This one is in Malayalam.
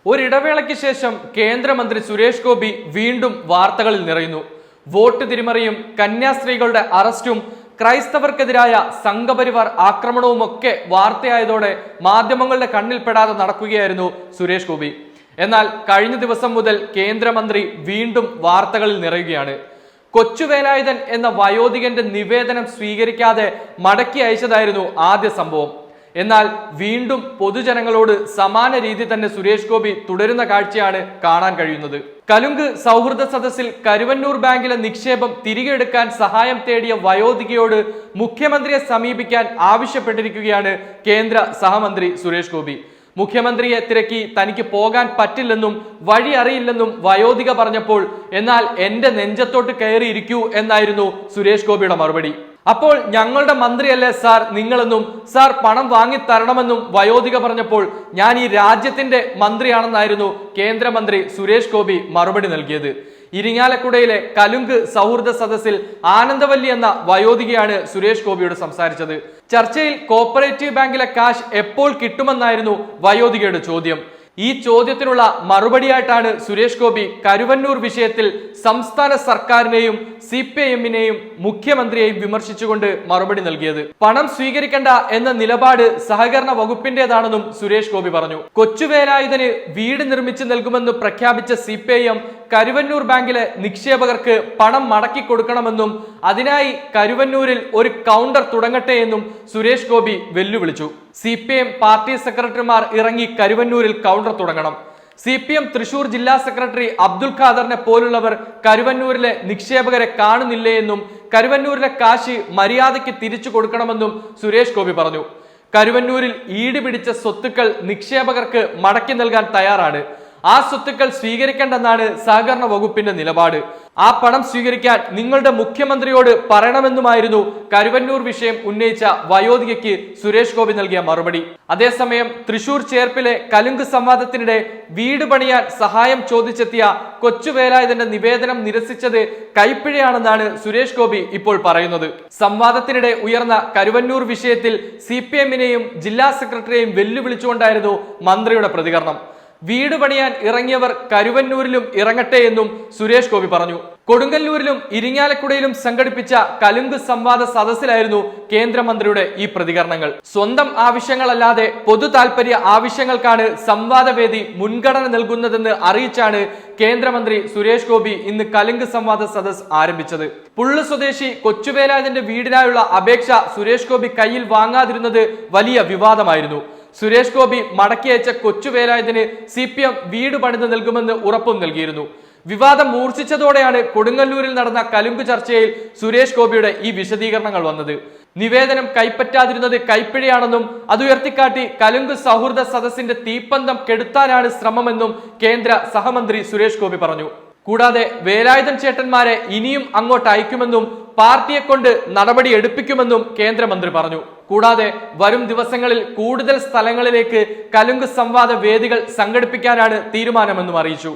ഒരിടവേളയ്ക്ക് ശേഷം കേന്ദ്രമന്ത്രി സുരേഷ് ഗോപി വീണ്ടും വാർത്തകളിൽ നിറയുന്നു. വോട്ട് തിരിമറിയും കന്യാസ്ത്രീകളുടെ അറസ്റ്റും ക്രൈസ്തവർക്കെതിരായ സംഘപരിവാർ ആക്രമണവുമൊക്കെ വാർത്തയായതോടെ മാധ്യമങ്ങളുടെ കണ്ണിൽപ്പെടാതെ നടക്കുകയായിരുന്നു സുരേഷ് ഗോപി. എന്നാൽ കഴിഞ്ഞ ദിവസം മുതൽ കേന്ദ്രമന്ത്രി വീണ്ടും വാർത്തകളിൽ നിറയുകയാണ്. കൊച്ചുവേലായുധൻ എന്ന വയോധികന്റെ നിവേദനം സ്വീകരിക്കാതെ മടക്കി അയച്ചതായിരുന്നു ആദ്യ സംഭവം. എന്നാൽ വീണ്ടും പൊതുജനങ്ങളോട് സമാന രീതി തന്നെ സുരേഷ് ഗോപി തുടരുന്ന കാഴ്ചയാണ് കാണാൻ കഴിയുന്നത്. കലുങ്ക് സൗഹൃദ സദസ്സിൽ കരുവന്നൂർ ബാങ്കിലെ നിക്ഷേപം തിരികെ എടുക്കാൻ സഹായം തേടിയ വയോധികയോട് മുഖ്യമന്ത്രിയെ സമീപിക്കാൻ ആവശ്യപ്പെട്ടിരിക്കുകയാണ് കേന്ദ്ര സഹമന്ത്രി സുരേഷ് ഗോപി. മുഖ്യമന്ത്രിയെ തിരക്കി തനിക്ക് പോകാൻ പറ്റില്ലെന്നും വഴി അറിയില്ലെന്നും വയോധിക പറഞ്ഞപ്പോൾ എന്നാൽ എന്റെ നെഞ്ചത്തോട്ട് കയറിയിരിക്കൂ എന്നായിരുന്നു സുരേഷ് ഗോപിയുടെ മറുപടി. അപ്പോൾ ഞങ്ങളുടെ മന്ത്രിയല്ലേ സാർ നിങ്ങളെന്നും സാർ പണം വാങ്ങി തരണമെന്നും വയോധിക പറഞ്ഞപ്പോൾ ഞാൻ ഈ രാജ്യത്തിന്റെ മന്ത്രിയാണെന്നായിരുന്നു കേന്ദ്രമന്ത്രി സുരേഷ് ഗോപി മറുപടി നൽകിയത്. ഇരിങ്ങാലക്കുടയിലെ കലുങ്ക് സൗഹൃദ സദസ്സിൽ ആനന്ദവല്ലി എന്ന വയോധികയാണ് സുരേഷ് ഗോപിയോട് സംസാരിച്ചത്. ചർച്ചയിൽ കോപ്പറേറ്റീവ് ബാങ്കിലെ കാശ് എപ്പോൾ കിട്ടുമെന്നായിരുന്നു വയോധികയുടെ ചോദ്യം. ഈ ചോദ്യത്തിനുള്ള മറുപടിയായിട്ടാണ് സുരേഷ് ഗോപി കരുവന്നൂർ വിഷയത്തിൽ സംസ്ഥാന സർക്കാരിനെയും CPIM-നെയും മുഖ്യമന്ത്രിയെയും വിമർശിച്ചുകൊണ്ട് മറുപടി നൽകിയത്. പണം സ്വീകരിക്കേണ്ട എന്ന നിലപാട് സഹകരണ വകുപ്പിന്റേതാണെന്നും സുരേഷ് ഗോപി പറഞ്ഞു. കൊച്ചുവേലായുധന് വീട് നിർമ്മിച്ചു നൽകുമെന്ന് പ്രഖ്യാപിച്ച CPIM കരുവന്നൂർ ബാങ്കിലെ നിക്ഷേപകർക്ക് പണം മടക്കി കൊടുക്കണമെന്നും അതിനായി കരുവന്നൂരിൽ ഒരു കൗണ്ടർ തുടങ്ങട്ടെ എന്നും സുരേഷ് ഗോപി വെല്ലുവിളിച്ചു. CPIM പാർട്ടി സെക്രട്ടറിമാർ ഇറങ്ങി കരുവന്നൂരിൽ കൗണ്ടർ തുടങ്ങണം. CPIM തൃശൂർ ജില്ലാ സെക്രട്ടറി അബ്ദുൽ ഖാദറിനെ പോലുള്ളവർ കരുവന്നൂരിലെ നിക്ഷേപകരെ കാണുന്നില്ലേ എന്നും കരുവന്നൂരിലെ കാശ് മര്യാദയ്ക്ക് തിരിച്ചു കൊടുക്കണമെന്നും സുരേഷ് ഗോപി പറഞ്ഞു. കരുവന്നൂരിൽ ഈട് പിടിച്ച സ്വത്തുക്കൾ നിക്ഷേപകർക്ക് മടക്കി നൽകാൻ തയ്യാറാണ്. ആ സ്വത്തുക്കൾ സ്വീകരിക്കേണ്ടെന്നാണ് സഹകരണ വകുപ്പിന്റെ നിലപാട്. ആ പണം സ്വീകരിക്കാൻ നിങ്ങളുടെ മുഖ്യമന്ത്രിയോട് പറയണമെന്നുമായിരുന്നു കരുവന്നൂർ വിഷയം ഉന്നയിച്ച വയോധികയ്ക്ക് സുരേഷ് ഗോപി നൽകിയ മറുപടി. അതേസമയം തൃശൂർ ചേർപ്പിലെ കലുങ്ക് സംവാദത്തിനിടെ വീട് പണിയാൻ സഹായം ചോദിച്ചെത്തിയ കൊച്ചുവേലായുധന്റെ നിവേദനം നിരസിച്ചത് കൈപ്പിഴയാണെന്നാണ് സുരേഷ് ഗോപി ഇപ്പോൾ പറയുന്നത്. സംവാദത്തിനിടെ ഉയർന്ന കരുവന്നൂർ വിഷയത്തിൽ CPIM-നെയും ജില്ലാ സെക്രട്ടറിയെയും വെല്ലുവിളിച്ചുകൊണ്ടായിരുന്നു മന്ത്രിയുടെ പ്രതികരണം. വീട് പണിയാൻ ഇറങ്ങിയവർ കരുവന്നൂരിലും ഇറങ്ങട്ടെ എന്നും സുരേഷ് ഗോപി പറഞ്ഞു. കൊടുങ്ങല്ലൂരിലും ഇരിങ്ങാലക്കുടയിലും സംഘടിപ്പിച്ച കലുങ്ക് സംവാദ സദസ്സിലായിരുന്നു കേന്ദ്രമന്ത്രിയുടെ ഈ പ്രതികരണങ്ങൾ. സ്വന്തം ആവശ്യങ്ങളല്ലാതെ പൊതു താൽപര്യ ആവശ്യങ്ങൾക്കാണ് സംവാദവേദി മുൻഗണന നൽകുന്നതെന്ന് അറിയിച്ചാണ് കേന്ദ്രമന്ത്രി സുരേഷ് ഗോപി ഇന്ന് കലുങ്ക് സംവാദ സദസ് ആരംഭിച്ചത്. പുള്ളു സ്വദേശി കൊച്ചുവേലായുധന്റെ വീടിനായുള്ള അപേക്ഷ സുരേഷ് ഗോപി കയ്യിൽ വാങ്ങാതിരുന്നത് വലിയ വിവാദമായിരുന്നു. സുരേഷ് ഗോപി മടക്കി അയച്ച കൊച്ചുവേലായുധന് CPIM വീട് പണിത് നൽകുമെന്ന് ഉറപ്പും നൽകിയിരുന്നു. വിവാദം മൂർച്ഛിച്ചതോടെയാണ് കൊടുങ്ങല്ലൂരിൽ നടന്ന കലുങ്ക് ചർച്ചയിൽ സുരേഷ് ഗോപിയുടെ ഈ വിശദീകരണങ്ങൾ വന്നത്. നിവേദനം കൈപ്പറ്റാതിരുന്നത് കൈപ്പിഴയാണെന്നും അതുയർത്തിക്കാട്ടി കലുങ്ക് സൗഹൃദ സദസ്സിന്റെ തീപ്പന്തം കെടുത്താനാണ് ശ്രമമെന്നും കേന്ദ്ര സഹമന്ത്രി സുരേഷ് ഗോപി പറഞ്ഞു. കൂടാതെ വേലായുധൻ ചേട്ടന്മാരെ ഇനിയും അങ്ങോട്ട് അയക്കുമെന്നും പാർട്ടിയെ കൊണ്ട് നടപടി എടുപ്പിക്കുമെന്നും കേന്ദ്രമന്ത്രി പറഞ്ഞു. കൂടാതെ വരും ദിവസങ്ങളിൽ കൂടുതൽ സ്ഥലങ്ങളിലേക്ക് കലുങ്ക് സംവാദ വേദികൾ സംഘടിപ്പിക്കാനാണ് തീരുമാനമെന്നും അറിയിച്ചു.